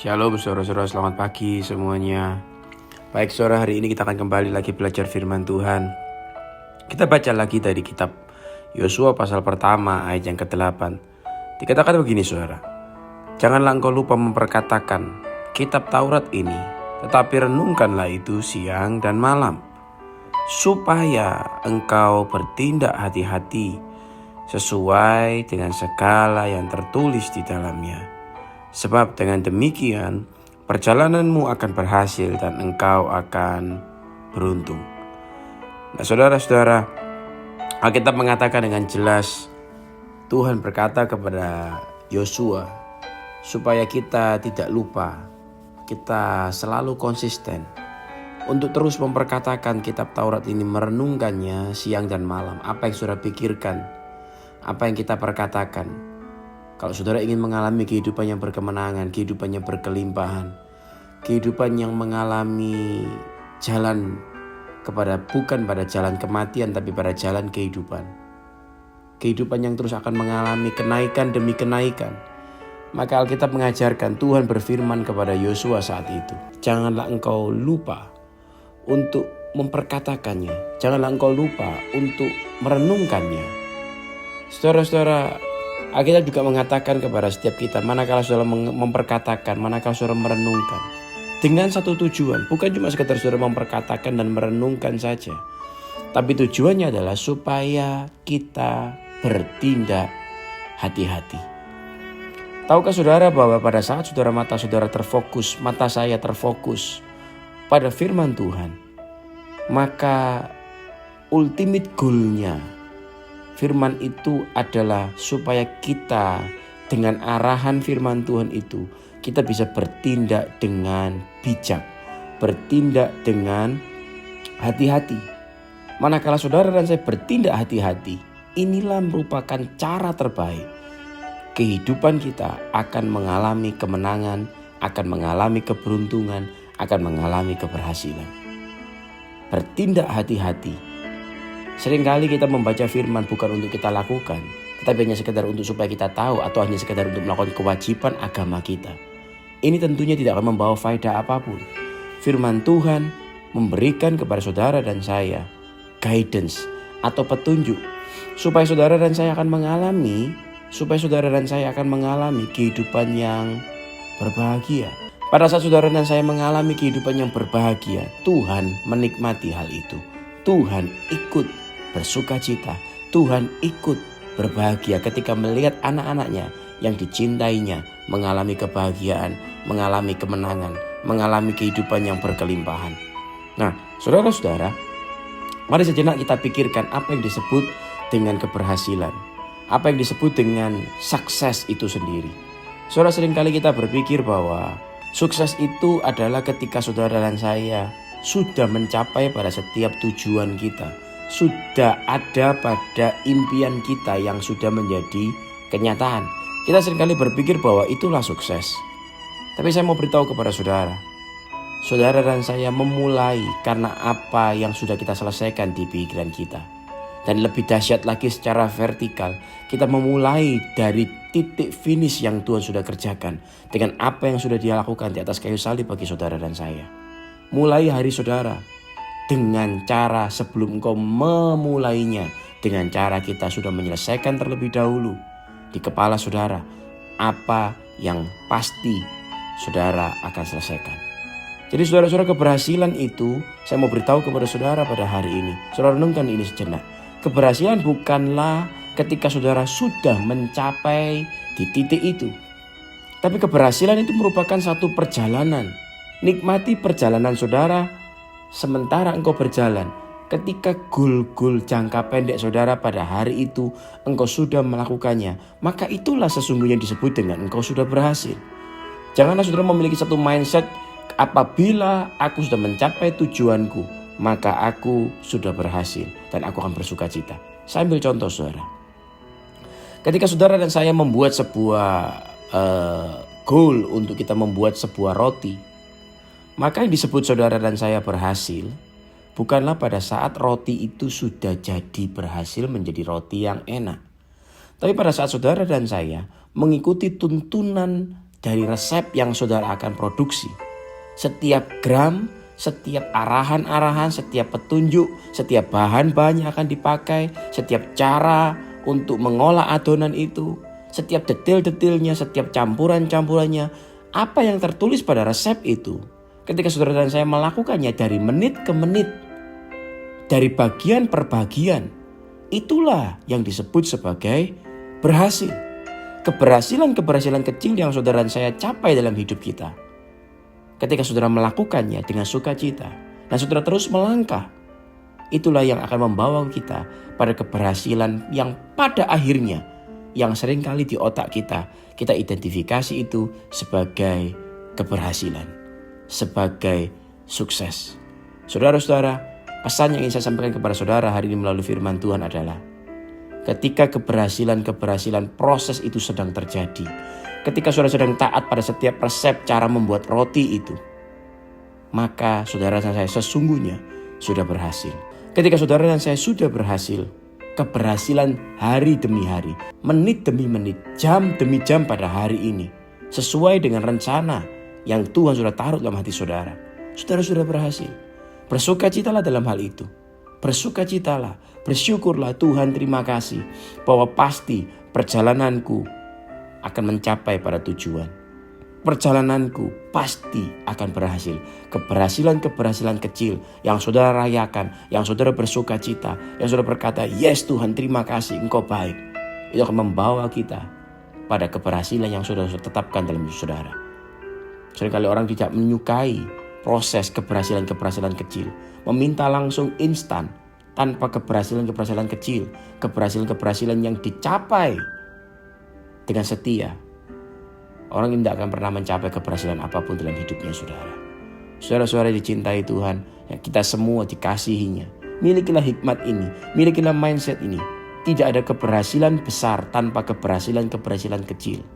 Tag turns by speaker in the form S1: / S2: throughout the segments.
S1: Shalom saudara-saudara, selamat pagi semuanya. Baik saudara, hari ini kita akan kembali lagi belajar firman Tuhan. Kita baca lagi dari kitab Yosua pasal pertama ayat yang ke-8. Dikatakan begini saudara, janganlah engkau lupa memperkatakan kitab Taurat ini, tetapi renungkanlah itu siang dan malam, supaya engkau bertindak hati-hati sesuai dengan segala yang tertulis di dalamnya. Sebab dengan demikian perjalananmu akan berhasil dan engkau akan beruntung. Nah saudara-saudara, Alkitab mengatakan dengan jelas, Tuhan berkata kepada Yosua supaya kita tidak lupa, kita selalu konsisten untuk terus memperkatakan kitab Taurat ini, merenungkannya siang dan malam. Apa yang saudara pikirkan, apa yang kita perkatakan. Kalau saudara ingin mengalami kehidupan yang berkemenangan, kehidupan yang berkelimpahan, kehidupan yang mengalami jalan bukan pada jalan kematian tapi pada jalan kehidupan. Kehidupan yang terus akan mengalami kenaikan demi kenaikan. Maka Alkitab mengajarkan, Tuhan berfirman kepada Yosua saat itu, janganlah engkau lupa untuk memperkatakannya, janganlah engkau lupa untuk merenungkannya. Saudara-saudara, Alkitab juga mengatakan kepada setiap kita, manakala saudara memperkatakan, manakala saudara merenungkan, dengan satu tujuan, bukan cuma sekedar saudara memperkatakan dan merenungkan saja, tapi tujuannya adalah supaya kita bertindak hati-hati. Tahukah saudara bahwa pada saat mata saudara terfokus, mata saya terfokus pada firman Tuhan, maka ultimate goalnya firman itu adalah supaya kita dengan arahan firman Tuhan itu, kita bisa bertindak dengan bijak, bertindak dengan hati-hati. Manakala saudara dan saya bertindak hati-hati, inilah merupakan cara terbaik. Kehidupan kita akan mengalami kemenangan, akan mengalami keberuntungan, akan mengalami keberhasilan. Bertindak hati-hati. Seringkali kita membaca firman bukan untuk kita lakukan, tetapi hanya sekedar untuk supaya kita tahu, atau hanya sekedar untuk melakukan kewajiban agama kita. Ini tentunya tidak akan membawa faedah apapun. Firman Tuhan memberikan kepada saudara dan saya guidance atau petunjuk supaya saudara dan saya akan mengalami kehidupan yang berbahagia. Pada saat saudara dan saya mengalami kehidupan yang berbahagia, Tuhan menikmati hal itu. Tuhan ikut bersuka cita, Tuhan ikut berbahagia ketika melihat anak-anaknya yang dicintainya mengalami kebahagiaan, mengalami kemenangan, mengalami kehidupan yang berkelimpahan. Nah, saudara-saudara, mari sejenak kita pikirkan apa yang disebut dengan keberhasilan, apa yang disebut dengan sukses itu sendiri. Saudara, seringkali kita berpikir bahwa sukses itu adalah ketika saudara dan saya sudah mencapai pada setiap tujuan kita, sudah ada pada impian kita yang sudah menjadi kenyataan. Kita seringkali berpikir bahwa itulah sukses. Tapi saya mau beritahu kepada saudara, saudara dan saya memulai karena apa yang sudah kita selesaikan di pikiran kita. Dan lebih dahsyat lagi secara vertikal, kita memulai dari titik finish yang Tuhan sudah kerjakan dengan apa yang sudah Dia lakukan di atas kayu salib bagi saudara dan saya. Mulai hari saudara dengan cara sebelum engkau memulainya, dengan cara kita sudah menyelesaikan terlebih dahulu di kepala saudara apa yang pasti saudara akan selesaikan. Jadi saudara-saudara, keberhasilan itu saya mau beritahu kepada saudara pada hari ini. Saudara renungkan ini sejenak. Keberhasilan bukanlah ketika saudara sudah mencapai di titik itu, tapi keberhasilan itu merupakan satu perjalanan. Nikmati perjalanan saudara sementara engkau berjalan. Ketika goal-goal jangka pendek saudara pada hari itu engkau sudah melakukannya, maka itulah sesungguhnya disebut dengan engkau sudah berhasil. Janganlah saudara memiliki satu mindset, apabila aku sudah mencapai tujuanku, maka aku sudah berhasil dan aku akan bersuka cita. Saya ambil contoh saudara. Ketika saudara dan saya membuat sebuah goal untuk kita membuat sebuah roti, maka yang disebut saudara dan saya berhasil bukanlah pada saat roti itu sudah jadi berhasil menjadi roti yang enak. Tapi pada saat saudara dan saya mengikuti tuntunan dari resep yang saudara akan produksi. Setiap gram, setiap arahan-arahan, setiap petunjuk, setiap bahan-bahan yang akan dipakai, setiap cara untuk mengolah adonan itu, setiap detail-detailnya, setiap campuran-campurannya, apa yang tertulis pada resep itu, ketika saudara dan saya melakukannya dari menit ke menit, dari bagian per bagian, itulah yang disebut sebagai berhasil. Keberhasilan-keberhasilan kecil yang saudara dan saya capai dalam hidup kita, ketika saudara melakukannya dengan sukacita dan saudara terus melangkah, itulah yang akan membawa kita pada keberhasilan yang pada akhirnya, yang seringkali di otak kita identifikasi itu sebagai keberhasilan, sebagai sukses. Saudara-saudara, pesan yang ingin saya sampaikan kepada saudara hari ini melalui firman Tuhan adalah, ketika keberhasilan proses itu sedang terjadi, ketika saudara sedang taat pada setiap resep cara membuat roti itu, maka saudara dan saya sesungguhnya sudah berhasil. Ketika saudara dan saya sudah berhasil, keberhasilan hari demi hari, menit demi menit, jam demi jam pada hari ini, sesuai dengan rencana yang Tuhan sudah taruh dalam hati saudara, saudara sudah berhasil. Bersukacitalah dalam hal itu. Bersukacitalah, bersyukurlah, Tuhan terima kasih bahwa pasti perjalananku akan mencapai pada tujuan. Perjalananku pasti akan berhasil. Keberhasilan-keberhasilan kecil yang saudara rayakan, yang saudara bersukacita, yang saudara berkata, yes Tuhan terima kasih engkau baik, itu akan membawa kita pada keberhasilan yang saudara tetapkan dalam hidup saudara. Seringkali orang tidak menyukai proses keberhasilan-keberhasilan kecil, meminta langsung instan tanpa keberhasilan-keberhasilan kecil, keberhasilan-keberhasilan yang dicapai dengan setia. Orang tidak akan pernah mencapai keberhasilan apapun dalam hidupnya saudara. Saudara-saudara dicintai Tuhan, yang kita semua dikasihinya. Milikilah hikmat ini, milikilah mindset ini. Tidak ada keberhasilan besar tanpa keberhasilan-keberhasilan kecil.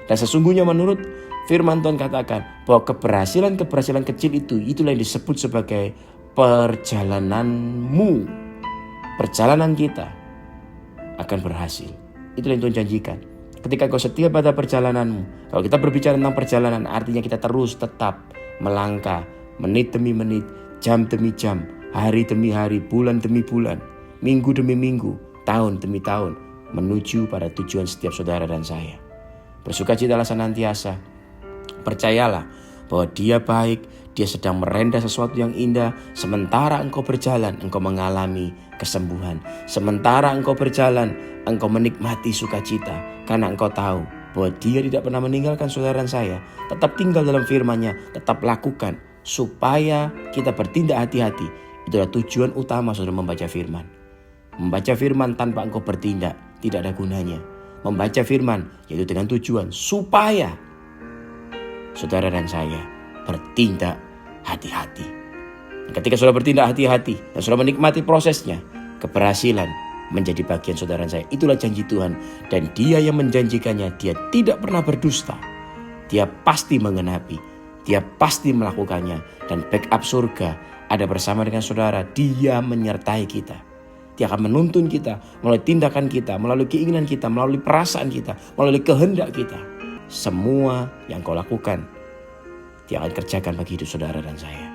S1: Dan sesungguhnya menurut firman Tuhan katakan bahwa keberhasilan-keberhasilan kecil itu, itulah yang disebut sebagai perjalananmu. Perjalanan kita akan berhasil. Itulah yang Tuhan janjikan. Ketika kau setia pada perjalananmu, kalau kita berbicara tentang perjalanan, artinya kita terus tetap melangkah, menit demi menit, jam demi jam, hari demi hari, bulan demi bulan, minggu demi minggu, tahun demi tahun, menuju pada tujuan setiap saudara dan saya. Bersukacitalah senantiasa, percayalah bahwa Dia baik, Dia sedang merendah sesuatu yang indah. Sementara engkau berjalan, engkau mengalami kesembuhan. Sementara engkau berjalan, engkau menikmati sukacita, karena engkau tahu bahwa Dia tidak pernah meninggalkan saudara dan saya. Tetap tinggal dalam firman-Nya, tetap lakukan supaya kita bertindak hati-hati. Itulah tujuan utama saudara membaca firman. Membaca firman tanpa engkau bertindak tidak ada gunanya. Membaca firman yaitu dengan tujuan supaya saudara dan saya bertindak hati-hati. Ketika saudara bertindak hati-hati dan saudara menikmati prosesnya, keberhasilan menjadi bagian saudara dan saya. Itulah janji Tuhan, dan Dia yang menjanjikannya, Dia tidak pernah berdusta. Dia pasti mengenapi, Dia pasti melakukannya, dan backup surga ada bersama dengan saudara. Dia menyertai kita. Dia akan menuntun kita melalui tindakan kita, melalui keinginan kita, melalui perasaan kita, melalui kehendak kita. Semua yang kau lakukan, Dia akan kerjakan bagi hidup saudara dan saya.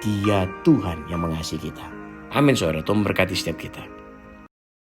S1: Dia Tuhan yang mengasihi kita. Amin saudara, Tuhan memberkati setiap kita.